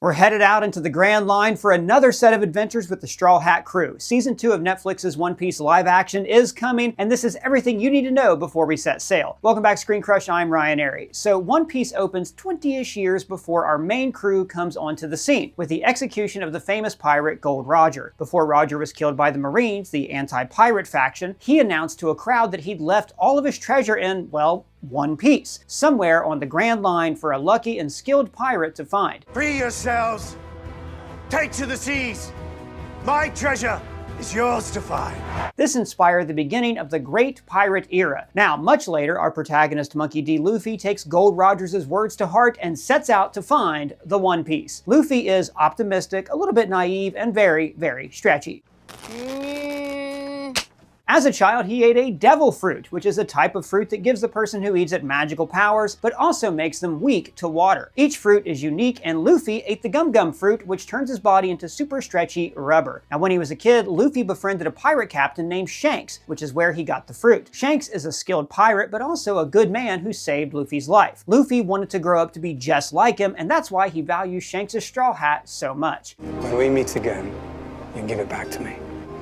We're headed out into the Grand Line for another set of adventures with the Straw Hat crew. Season 2 of Netflix's One Piece live action is coming, and this is everything you need to know before we set sail. Welcome back, ScreenCrush. I'm Ryan Airy. So One Piece opens 20-ish years before our main crew comes onto the scene, with the execution of the famous pirate Gold Roger. Before Roger was killed by the Marines, the anti-pirate faction, he announced to a crowd that he'd left all of his treasure in, well, One Piece, somewhere on the Grand Line for a lucky and skilled pirate to find. Free yourselves! Take to the seas! My treasure is yours to find. This inspired the beginning of the Great Pirate Era. Now, much later, our protagonist Monkey D. Luffy takes Gold Roger's words to heart and sets out to find the One Piece. Luffy is optimistic, a little bit naive, and very, very stretchy. As a child, he ate a devil fruit, which is a type of fruit that gives the person who eats it magical powers, but also makes them weak to water. Each fruit is unique, and Luffy ate the gum gum fruit, which turns his body into super stretchy rubber. Now, when he was a kid, Luffy befriended a pirate captain named Shanks, which is where he got the fruit. Shanks is a skilled pirate, but also a good man who saved Luffy's life. Luffy wanted to grow up to be just like him, and that's why he values Shanks' straw hat so much. When we meet again, you give it back to me.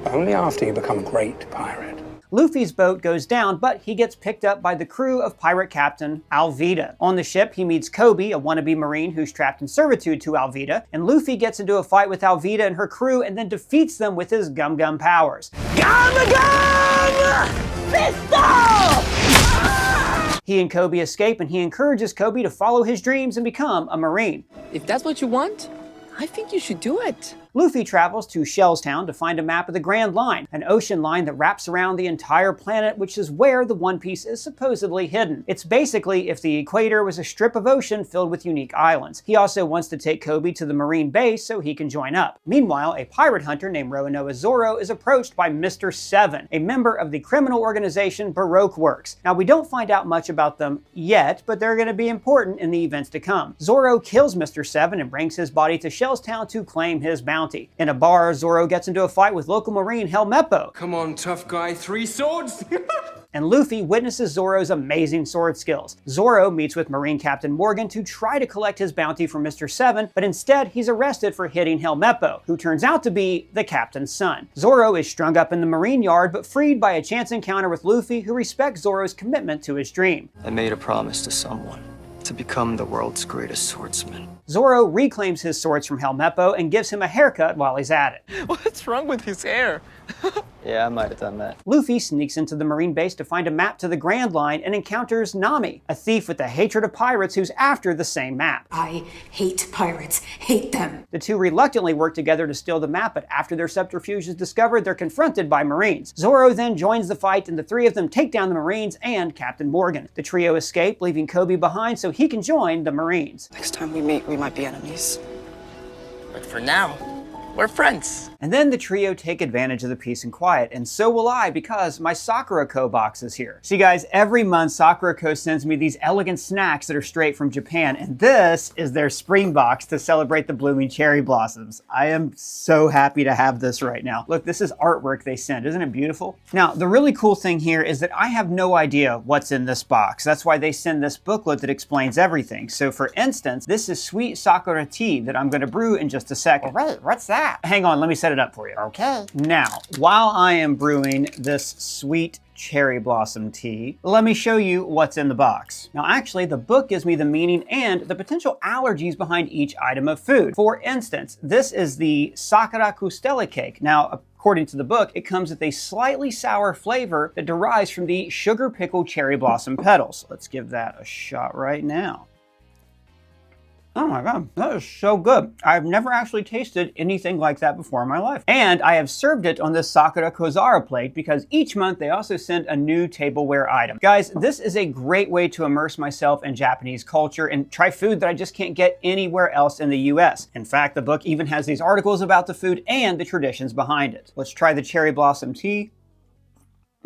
Only after you become a great pirate. Luffy's boat goes down, but he gets picked up by the crew of pirate captain Alvida. On the ship, he meets Koby, a wannabe marine who's trapped in servitude to Alvida, and Luffy gets into a fight with Alvida and her crew and then defeats them with his gum gum powers. Gum gum! Pistol! He and Koby escape, and he encourages Koby to follow his dreams and become a marine. If that's what you want, I think you should do it. Luffy travels to Shellstown to find a map of the Grand Line, an ocean line that wraps around the entire planet, which is where the One Piece is supposedly hidden. It's basically if the equator was a strip of ocean filled with unique islands. He also wants to take Koby to the marine base so he can join up. Meanwhile, a pirate hunter named Roanoa Zoro is approached by Mr. Seven, a member of the criminal organization Baroque Works. Now, we don't find out much about them yet, but they're going to be important in the events to come. Zoro kills Mr. Seven and brings his body to Shellstown to claim his bounty. In a bar, Zoro gets into a fight with local marine Helmeppo. Come on, tough guy, 3 swords? And Luffy witnesses Zoro's amazing sword skills. Zoro meets with Marine Captain Morgan to try to collect his bounty from Mr. Seven, but instead he's arrested for hitting Helmeppo, who turns out to be the captain's son. Zoro is strung up in the marine yard, but freed by a chance encounter with Luffy, who respects Zoro's commitment to his dream. I made a promise to someone to become the world's greatest swordsman. Zoro reclaims his swords from Helmeppo and gives him a haircut while he's at it. What's wrong with his hair? Yeah, I might have done that. Luffy sneaks into the marine base to find a map to the Grand Line and encounters Nami, a thief with a hatred of pirates who's after the same map. I hate pirates. Hate them. The two reluctantly work together to steal the map, but after their subterfuge is discovered, they're confronted by Marines. Zoro then joins the fight, and the three of them take down the Marines and Captain Morgan. The trio escape, leaving Koby behind so he can join the Marines. Next time we meet, we might be enemies. But for now, we're friends. And then the trio take advantage of the peace and quiet, and so will I, because my Sakura Co. box is here. See guys, every month Sakura Co. sends me these elegant snacks that are straight from Japan, and this is their spring box to celebrate the blooming cherry blossoms. I am so happy to have this right now. Look, this is artwork they sent. Isn't it beautiful? Now, the really cool thing here is that I have no idea what's in this box. That's why they send this booklet that explains everything. So for instance, this is sweet Sakura tea that I'm going to brew in just a second. Oh, wait, what's that? Hang on, let me set it up for you. Okay. Now, while I am brewing this sweet cherry blossom tea, let me show you what's in the box. Now, actually, the book gives me the meaning and the potential allergies behind each item of food. For instance, this is the Sakura Custella cake. Now, according to the book, it comes with a slightly sour flavor that derives from the sugar pickled cherry blossom petals. Let's give that a shot right now. Oh my god, that is so good. I've never actually tasted anything like that before in my life. And I have served it on this Sakura Kozara plate because each month they also send a new tableware item. Guys, this is a great way to immerse myself in Japanese culture and try food that I just can't get anywhere else in the US. In fact, the book even has these articles about the food and the traditions behind it. Let's try the cherry blossom tea.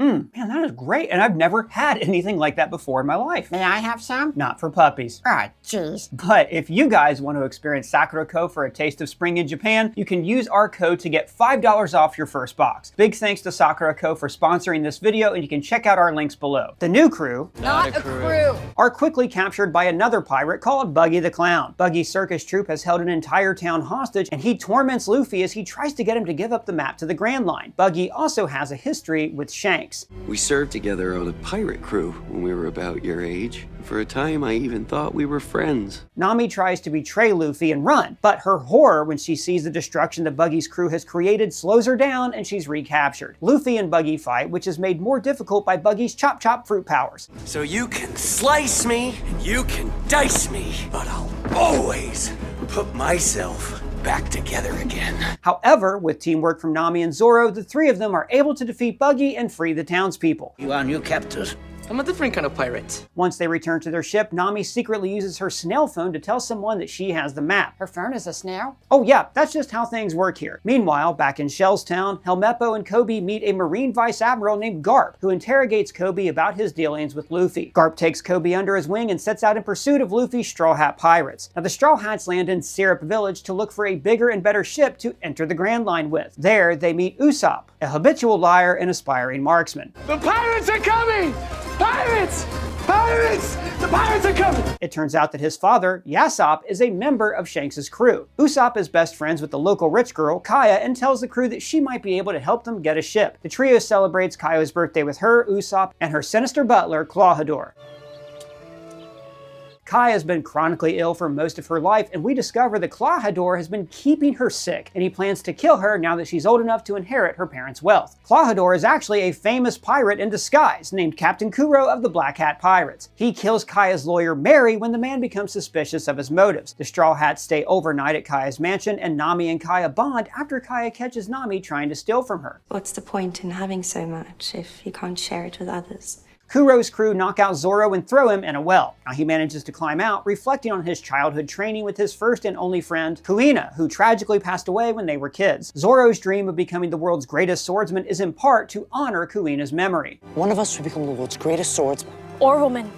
Man, that is great, and I've never had anything like that before in my life. May I have some? Not for puppies. Ah, jeez. But if you guys want to experience Sakura Co. for a taste of spring in Japan, you can use our code to get $5 off your first box. Big thanks to Sakura Co. for sponsoring this video, and you can check out our links below. The new crew, Not a crew. are quickly captured by another pirate called Buggy the Clown. Buggy's circus troupe has held an entire town hostage, and he torments Luffy as he tries to get him to give up the map to the Grand Line. Buggy also has a history with Shanks. We served together on a pirate crew when we were about your age. For a time, I even thought we were friends. Nami tries to betray Luffy and run, but her horror when she sees the destruction that Buggy's crew has created slows her down and she's recaptured. Luffy and Buggy fight, which is made more difficult by Buggy's chop-chop fruit powers. So you can slice me, and you can dice me, but I'll always put myself back together again. However, with teamwork from Nami and Zoro, the three of them are able to defeat Buggy and free the townspeople. You are new captors. I'm a different kind of pirate. Once they return to their ship, Nami secretly uses her snail phone to tell someone that she has the map. Her phone is a snail? Oh yeah, that's just how things work here. Meanwhile, back in Shell's town, Helmeppo and Kobe meet a Marine Vice Admiral named Garp, who interrogates Kobe about his dealings with Luffy. Garp takes Kobe under his wing and sets out in pursuit of Luffy's Straw Hat pirates. Now the Straw Hats land in Syrup Village to look for a bigger and better ship to enter the Grand Line with. There, they meet Usopp, a habitual liar and aspiring marksman. The pirates are coming! Pirates! Pirates! The pirates are coming! It turns out that his father, Usopp, is a member of Shanks' crew. Usopp is best friends with the local rich girl, Kaya, and tells the crew that she might be able to help them get a ship. The trio celebrates Kaya's birthday with her, Usopp, and her sinister butler, Clawhador. Kai has been chronically ill for most of her life, and we discover that Clawhador has been keeping her sick, and he plans to kill her now that she's old enough to inherit her parents' wealth. Clawhador is actually a famous pirate in disguise named Captain Kuro of the Black Hat Pirates. He kills Kaya's lawyer Mary when the man becomes suspicious of his motives. The Straw Hats stay overnight at Kaya's mansion, and Nami and Kaya bond after Kaya catches Nami trying to steal from her. What's the point in having so much if you can't share it with others? Kuro's crew knock out Zoro and throw him in a well. Now he manages to climb out, reflecting on his childhood training with his first and only friend, Kuina, who tragically passed away when they were kids. Zoro's dream of becoming the world's greatest swordsman is in part to honor Kuina's memory. One of us should become the world's greatest swordsman Or woman.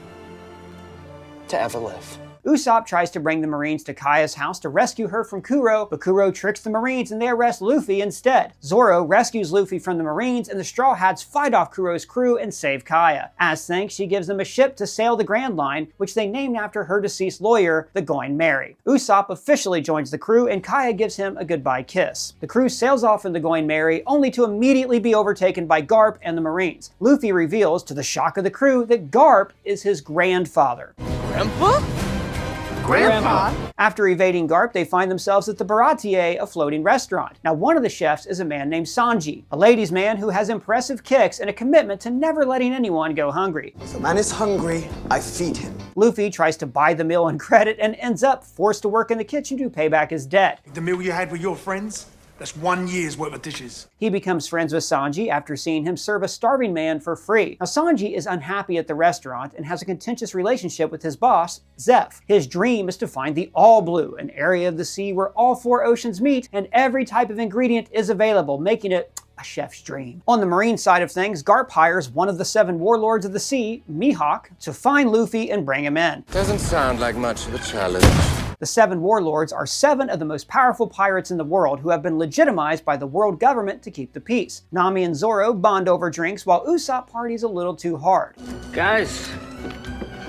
to ever live. Usopp tries to bring the Marines to Kaya's house to rescue her from Kuro, but Kuro tricks the Marines and they arrest Luffy instead. Zoro rescues Luffy from the Marines, and the Straw Hats fight off Kuro's crew and save Kaya. As thanks, she gives them a ship to sail the Grand Line, which they named after her deceased lawyer, the Going Merry. Usopp officially joins the crew, and Kaya gives him a goodbye kiss. The crew sails off in the Going Merry, only to immediately be overtaken by Garp and the Marines. Luffy reveals, to the shock of the crew, that Garp is his grandfather. Grandpa? Grandpa? After evading Garp, they find themselves at the Baratie, a floating restaurant. Now, one of the chefs is a man named Sanji, a ladies' man who has impressive kicks and a commitment to never letting anyone go hungry. If a man is hungry, I feed him. Luffy tries to buy the meal on credit and ends up forced to work in the kitchen to pay back his debt. The meal you had with your friends? That's 1 year's worth of dishes. He becomes friends with Sanji after seeing him serve a starving man for free. Now, Sanji is unhappy at the restaurant and has a contentious relationship with his boss, Zeph. His dream is to find the All Blue, an area of the sea where all four oceans meet and every type of ingredient is available, making it a chef's dream. On the Marine side of things, Garp hires one of the 7 warlords of the sea, Mihawk, to find Luffy and bring him in. Doesn't sound like much of a challenge. The 7 warlords are 7 of the most powerful pirates in the world who have been legitimized by the world government to keep the peace. Nami and Zoro bond over drinks while Usopp parties a little too hard. Guys,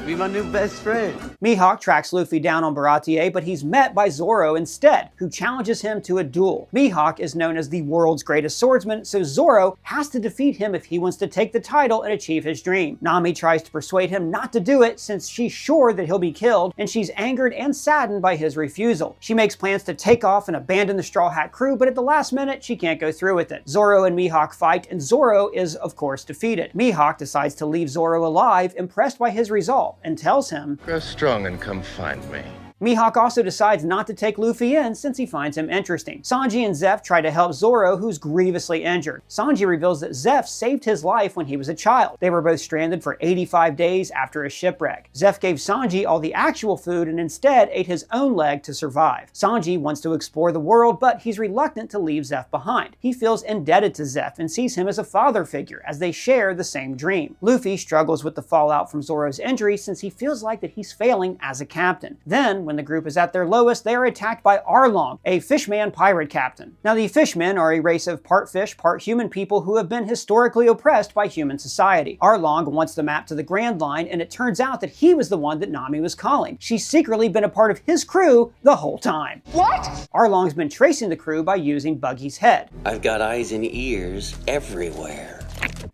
be my new best friend. Mihawk tracks Luffy down on Baratie, but he's met by Zoro instead, who challenges him to a duel. Mihawk is known as the world's greatest swordsman, so Zoro has to defeat him if he wants to take the title and achieve his dream. Nami tries to persuade him not to do it since she's sure that he'll be killed, and she's angered and saddened by his refusal. She makes plans to take off and abandon the Straw Hat crew, but at the last minute, she can't go through with it. Zoro and Mihawk fight, and Zoro is, of course, defeated. Mihawk decides to leave Zoro alive, impressed by his resolve, and tells him, Grow strong and come find me. Mihawk also decides not to take Luffy in since he finds him interesting. Sanji and Zeph try to help Zoro, who's grievously injured. Sanji reveals that Zeph saved his life when he was a child. They were both stranded for 85 days after a shipwreck. Zeph gave Sanji all the actual food and instead ate his own leg to survive. Sanji wants to explore the world, but he's reluctant to leave Zeph behind. He feels indebted to Zeph and sees him as a father figure, as they share the same dream. Luffy struggles with the fallout from Zoro's injury since he feels like that he's failing as a captain. Then, when the group is at their lowest, they are attacked by Arlong, a fishman pirate captain. Now, the fishmen are a race of part fish, part human people who have been historically oppressed by human society. Arlong wants the map to the Grand Line, and it turns out that he was the one that Nami was calling. She's secretly been a part of his crew the whole time. What? Arlong's been tracing the crew by using Buggy's head. I've got eyes and ears everywhere.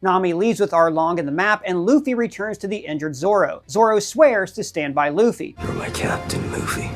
Nami leaves with Arlong and the map, and Luffy returns to the injured Zoro. Zoro swears to stand by Luffy. You're my captain, Luffy.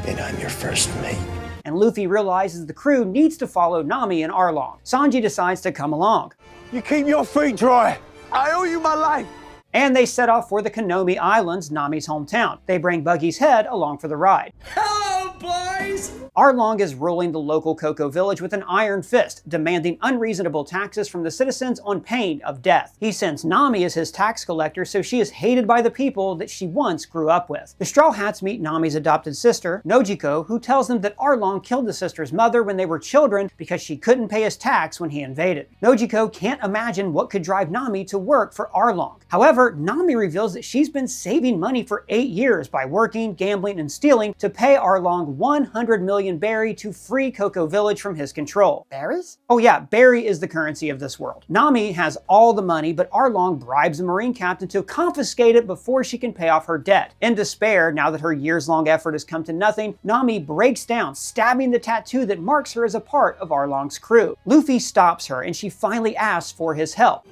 And I'm your first mate. And Luffy realizes the crew needs to follow Nami and Arlong. Sanji decides to come along. You keep your feet dry. I owe you my life. And they set off for the Konomi Islands, Nami's hometown. They bring Buggy's head along for the ride. Hello, boys! Arlong is ruling the local Cocoa Village with an iron fist, demanding unreasonable taxes from the citizens on pain of death. He sends Nami as his tax collector, so she is hated by the people that she once grew up with. The Straw Hats meet Nami's adopted sister, Nojiko, who tells them that Arlong killed the sister's mother when they were children because she couldn't pay his tax when he invaded. Nojiko can't imagine what could drive Nami to work for Arlong. However, Nami reveals that she's been saving money for 8 years by working, gambling, and stealing to pay Arlong 100 million berry to free Cocoa Village from his control. Berries? Oh yeah, berry is the currency of this world. Nami has all the money, but Arlong bribes a marine captain to confiscate it before she can pay off her debt. In despair, now that her years-long effort has come to nothing, Nami breaks down, stabbing the tattoo that marks her as a part of Arlong's crew. Luffy stops her, and she finally asks for his help.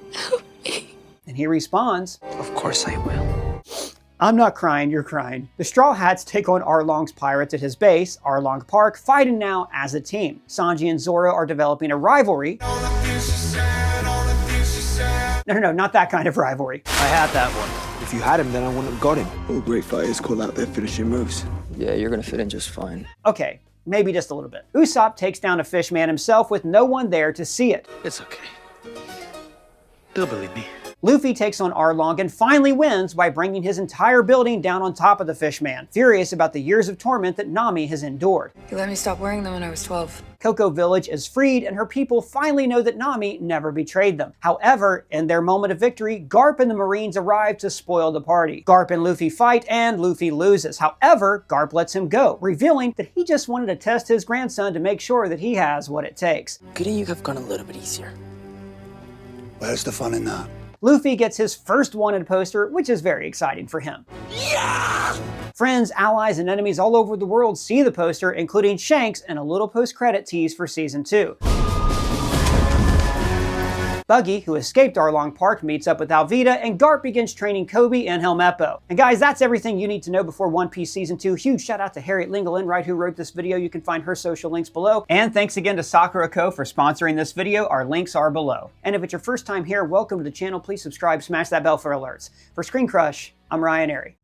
And he responds, Of course I will. I'm not crying, you're crying. The Straw Hats take on Arlong's pirates at his base, Arlong Park, fighting now as a team. Sanji and Zoro are developing a rivalry. No, not that kind of rivalry. I had that one. If you had him, then I wouldn't have got him. All great fighters call out their finishing moves. Yeah, you're gonna fit in just fine. Okay, maybe just a little bit. Usopp takes down a fishman himself with no one there to see it. It's okay. They'll believe me. Luffy takes on Arlong and finally wins by bringing his entire building down on top of the fishman, furious about the years of torment that Nami has endured. He let me stop wearing them when I was 12. Cocoa Village is freed, and her people finally know that Nami never betrayed them. However, in their moment of victory, Garp and the Marines arrive to spoil the party. Garp and Luffy fight, and Luffy loses. However, Garp lets him go, revealing that he just wanted to test his grandson to make sure that he has what it takes. Couldn't you have gone a little bit easier? Where's the fun in that? Luffy gets his first wanted poster, which is very exciting for him. Yeah! Friends, allies, and enemies all over the world see the poster, including Shanks, and a little post-credit tease for Season 2. Buggy, who escaped Arlong Park, meets up with Alvida, and Garp begins training Kobe in Helmeppo. And guys, that's everything you need to know before One Piece Season 2. Huge shout out to Harriet Lengel-Enright who wrote this video. You can find her social links below. And thanks again to Sakura Co. for sponsoring this video. Our links are below. And if it's your first time here, welcome to the channel. Please subscribe, smash that bell for alerts. For ScreenCrush, I'm Ryan Airy.